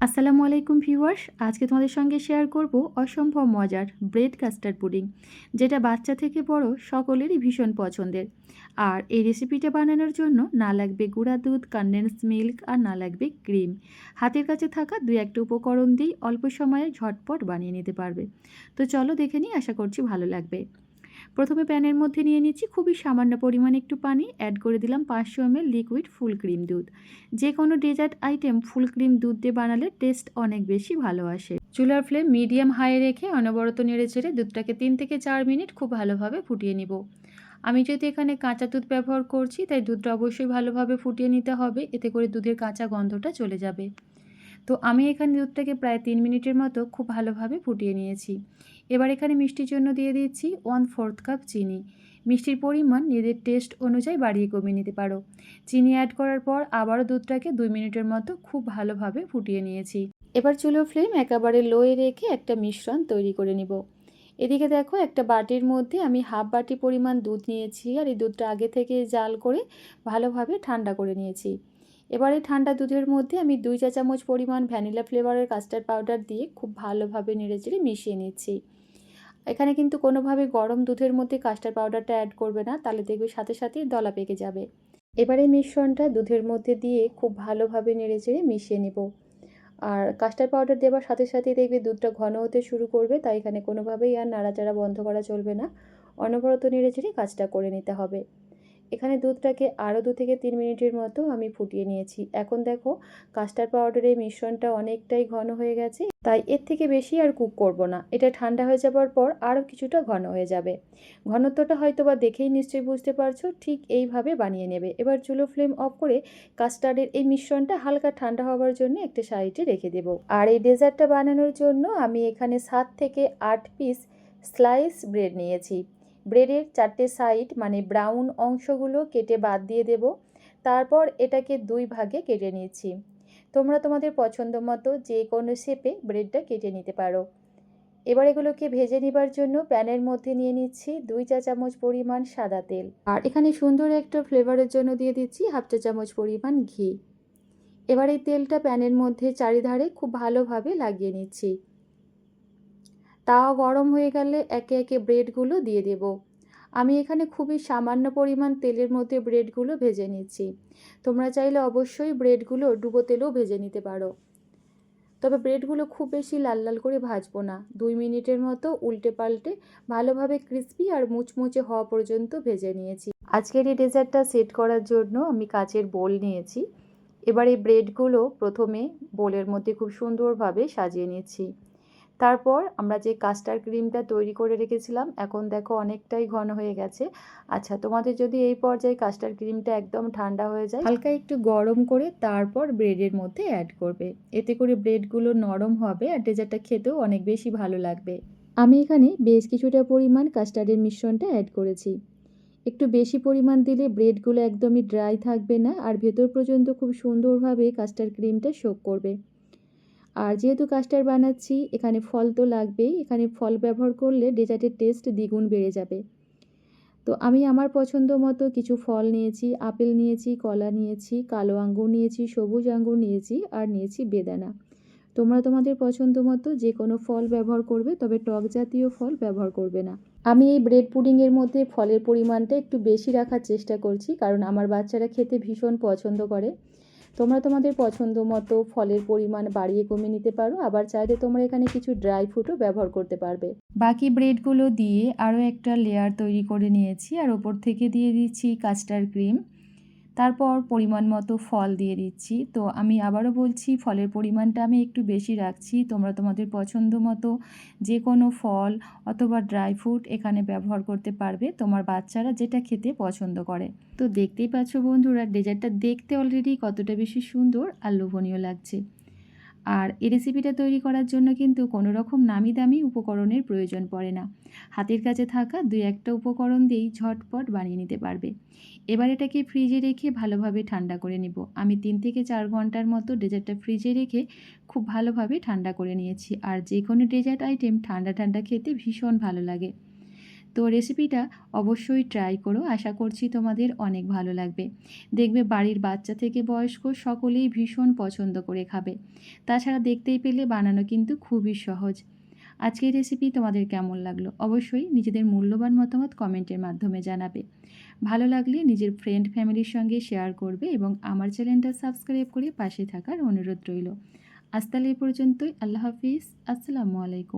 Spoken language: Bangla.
আসসালামু আলাইকুম ভিউয়ার্স, আজকে তোমাদের সঙ্গে শেয়ার করব অসম্ভব মজার ব্রেড কাস্টার্ড পুডিং, যেটা বাচ্চা থেকে বড় সকলেরই ভীষণ পছন্দের। আর এই রেসিপিটা বানানোর জন্য না লাগবে গুঁড়া দুধ, কনডেন্স মিল্ক, আর না লাগবে ক্রিম। হাতের কাছে থাকা দুই একটা উপকরণ দিয়েই অল্প সময়ে ঝটপট বানিয়ে নিতে পারবে। তো চলো দেখে নিই, আশা করছি ভালো লাগবে। প্রথমে প্যানের মধ্যে নিয়ে নিচ্ছি খুবই সামান্য পরিমাণে একটু পানি, অ্যাড করে দিলাম 500 ml লিকুইড ফুল ক্রিম দুধ। যে কোনো ডেজার্ট আইটেম ফুল ক্রিম দুধ দিয়ে বানালে টেস্ট অনেক বেশি ভালো আসে। চুলার ফ্লেম মিডিয়াম হাই রেখে অনবরত নেড়ে ছেড়ে দুধটাকে 3 থেকে 4 মিনিট খুব ভালোভাবে ফুটিয়ে নিব। আমি যেহেতু এখানে কাঁচা দুধ ব্যবহার করছি, তাই দুধটা অবশ্যই ভালোভাবে ফুটিয়ে নিতে হবে, এতে করে দুধের কাঁচা গন্ধটা চলে যাবে। তো আমি এখানে দুধটাকে প্রায় 3 মিনিটের মতো খুব ভালোভাবে ফুটিয়ে নিয়েছি। এবার এখানে মিষ্টির জন্য দিয়ে দিচ্ছি 1/4 কাপ চিনি। মিষ্টির পরিমাণ নিজের টেস্ট অনুযায়ী বাড়িয়ে কমিয়ে নিতে পারো। চিনি অ্যাড করার পর আবারও দুধটাকে 2 মিনিটের মতো খুব ভালোভাবে ফুটিয়ে নিয়েছি। এবার চুলোর ফ্লেম একেবারে লোয়ে রেখে একটা মিশ্রণ তৈরি করে নিব। এদিকে দেখো, একটা বাটির মধ্যে আমি হাফ বাটি পরিমাণ দুধ নিয়েছি, আর এই দুধটা আগে থেকে জাল করে ভালোভাবে ঠান্ডা করে নিয়েছি। এবারে ঠান্ডা দুধের মধ্যে আমি 2 চা চামচ পরিমাণ ভ্যানিলা ফ্লেভারের কাস্টার্ড পাউডার দিয়ে খুব ভালোভাবে নেড়েচেড়ে মিশিয়ে নিচ্ছি। এখানে কিন্তু কোনোভাবে গরম দুধের মধ্যে কাস্টার্ড পাউডারটা অ্যাড করবে না, তাহলে দেখবে সাথে সাথেই দলা পেকে যাবে। এবারে মিশ্রণটা দুধের মধ্যে দিয়ে খুব ভালোভাবে নেড়েচেড়ে মিশিয়ে নেব। আর কাস্টার্ড পাউডার দেওয়ার সাথে সাথেই দেখবে দুধটা ঘন হতে শুরু করবে, তাই এখানে কোনোভাবেই আর নাড়াচাড়া বন্ধ করা চলবে না। অনবরত নেড়েচেড়ে কাজটা করে নিতে হবে। এখানে দুধটাকে আরও 2 থেকে 3 মিনিটের মতো আমি ফুটিয়ে নিয়েছি। এখন দেখো, কাস্টার্ড পাউডারের মিশ্রণটা অনেকটাই ঘন হয়ে গেছে, তাই এর থেকে বেশি আর কুক করব না। এটা ঠান্ডা হয়ে যাবার পর আরও কিছুটা ঘন হয়ে যাবে। ঘনত্বটা হয়তো বা দেখেই নিশ্চয়ই বুঝতে পারছো, ঠিক এইভাবে বানিয়ে নেবে। এবার চুলো ফ্লেম অফ করে কাস্টার্ডের এই মিশ্রণটা হালকা ঠান্ডা হওয়ার জন্য একটা সাইডে রেখে দেবো। আর এই ডেজার্টটা বানানোর জন্য আমি এখানে 7 থেকে 8 পিস স্লাইস ব্রেড নিয়েছি। ব্রেডের 4টে সাইড মানে ব্রাউন অংশগুলো কেটে বাদ দিয়ে দেব। তারপর এটাকে 2 ভাগে কেটে নিচ্ছি। তোমরা তোমাদের পছন্দ মতো যে কোনো শেপে ব্রেডটা কেটে নিতে পারো। এবার এগুলোকে ভেজে নেবার জন্য প্যানের মধ্যে নিয়ে নিচ্ছি 2 চা চামচ পরিমাণ সাদা তেল, আর এখানে সুন্দর একটা ফ্লেভারের জন্য দিয়ে দিচ্ছি হাফ চা চামচ পরিমাণ ঘি। এবার এই তেলটা প্যানের মধ্যে চারিধারে খুব ভালোভাবে লাগিয়ে নিচ্ছি। তাওয়া গরম হয়ে গেলে একে একে ব্রেডগুলো দিয়ে দেব। আমি এখানে খুবই সামান্য পরিমাণ তেলের মধ্যে ব্রেডগুলো ভেজে নিচ্ছি। তোমরা চাইলে অবশ্যই ব্রেডগুলো ডুবো তেলেও ভেজে নিতে পারো, তবে ব্রেডগুলো খুব বেশি লাল লাল করে ভাজবো না। 2 মিনিটের মতো উল্টে পাল্টে ভালোভাবে ক্রিস্পি আর মুচমুচে হওয়া পর্যন্ত ভেজে নিয়েছি। আজকের এই ডেজার্টটা সেট করার জন্য আমি কাচের বোল নিয়েছি। এবার এই ব্রেডগুলো প্রথমে বোলের মধ্যে খুব সুন্দরভাবে সাজিয়ে নিচ্ছি। তারপর আমরা যে কাস্টার্ড ক্রিমটা তৈরি করে রেখেছিলাম, এখন দেখো অনেকটাই ঘন হয়ে গেছে। আচ্ছা, তোমাদের যদি এই পর্যায়ে কাস্টার্ড ক্রিমটা একদম ঠান্ডা হয়ে যায়, হালকা একটু গরম করে তারপর ব্রেডের মধ্যে অ্যাড করবে। এতে করে ব্রেডগুলো নরম হবে আর ডেজার্টটা খেতেও অনেক বেশি ভালো লাগবে। আমি এখানে বেশ কিছুটা পরিমাণ কাস্টার্ডের মিশ্রণটা অ্যাড করেছি। একটু বেশি পরিমাণ দিলে ব্রেডগুলো একদমই ড্রাই থাকবে না, আর ভেতর পর্যন্ত খুব সুন্দরভাবে কাস্টার্ড ক্রিমটা সোক করবে। আর যেহেতু কাস্টার্ড বানাচ্ছি, এখানে ফল তো লাগবেই। এখানে ফল ব্যবহার করলে ডেজার্টের টেস্ট দ্বিগুণ বেড়ে যাবে। তো আমি আমার পছন্দ মতো কিছু ফল নিয়েছি। আপেল নিয়েছি, কলা নিয়েছি, কালো আঙ্গুর নিয়েছি, সবুজ আঙ্গুর নিয়েছি, আর নিয়েছি বেদানা। তোমরা তোমাদের পছন্দ মতো যে কোনো ফল ব্যবহার করবে, তবে টক জাতীয় ফল ব্যবহার করবে না। আমি এই ব্রেড পুডিংয়ের মধ্যে ফলের পরিমাণটা একটু বেশি রাখার চেষ্টা করছি, কারণ আমার বাচ্চারা খেতে ভীষণ পছন্দ করে। তোমরা তোমাদের পছন্দ মতো ফলের পরিমাণ বাড়িয়ে কমিয়ে নিতে পারো, আবার চাইলে তোমরা এখানে কিছু ড্রাই ফ্রুটও ব্যবহার করতে পারবে। বাকি ব্রেডগুলো দিয়ে আরও একটা লেয়ার তৈরি করে নিয়েছি, আর ওপর থেকে দিয়ে দিচ্ছি কাস্টার্ড ক্রিম। তারপর পরিমাণ মতো ফল দিয়ে দিচ্ছি। তো আমি আবারও বলছি, ফলের পরিমাণটা আমি একটু বেশি রাখছি। তোমরা তোমাদের পছন্দ মতো যে কোনো ফল অথবা ড্রাই ফ্রুট এখানে ব্যবহার করতে পারবে, তোমার বাচ্চারা যেটা খেতে পছন্দ করে। তো দেখতেই পাচ্ছ বন্ধুরা, ডেজার্টটা দেখতে অলরেডি কতটা বেশি সুন্দর আর লোভনীয় লাগছে। আর এই রেসিপিটা তৈরি করার জন্য কিন্তু কোনো রকম নামি দামি উপকরণের প্রয়োজন পড়ে না। হাতের কাছে থাকা 2-1টা উপকরণ দিয়েই ঝটপট বানিয়ে নিতে পারবে। এবার এটাকে ফ্রিজে রেখে ভালোভাবে ঠান্ডা করে নেব। আমি 3 থেকে 4 ঘন্টার মতো ডেজার্টটা ফ্রিজে রেখে খুব ভালোভাবে ঠান্ডা করে নিয়েছি। আর যে কোনো ডেজার্ট আইটেম ঠান্ডা ঠান্ডা খেতে ভীষণ ভালো লাগে। তো রেসিপিটা অবশ্যই ট্রাই করো, আশা করছি তোমাদের অনেক ভালো লাগবে। দেখবে বাড়ির বাচ্চা থেকে বয়স্ক সকলেই ভীষণ পছন্দ করে খাবে। তাছাড়া দেখতেই পেলে বানানো কিন্তু খুবই সহজ। আজকের রেসিপি তোমাদের কেমন লাগলো অবশ্যই নিজেদের মূল্যবান মতামত কমেন্টের মাধ্যমে জানাবে। ভালো লাগলে নিজের ফ্রেন্ড ফ্যামিলির সঙ্গে শেয়ার করবে এবং আমার চ্যানেলটা সাবস্ক্রাইব করে পাশে থাকার অনুরোধ রইল। আজ তাহলে এই পর্যন্তই। আল্লাহ হাফিজ। আসসালামু আলাইকুম।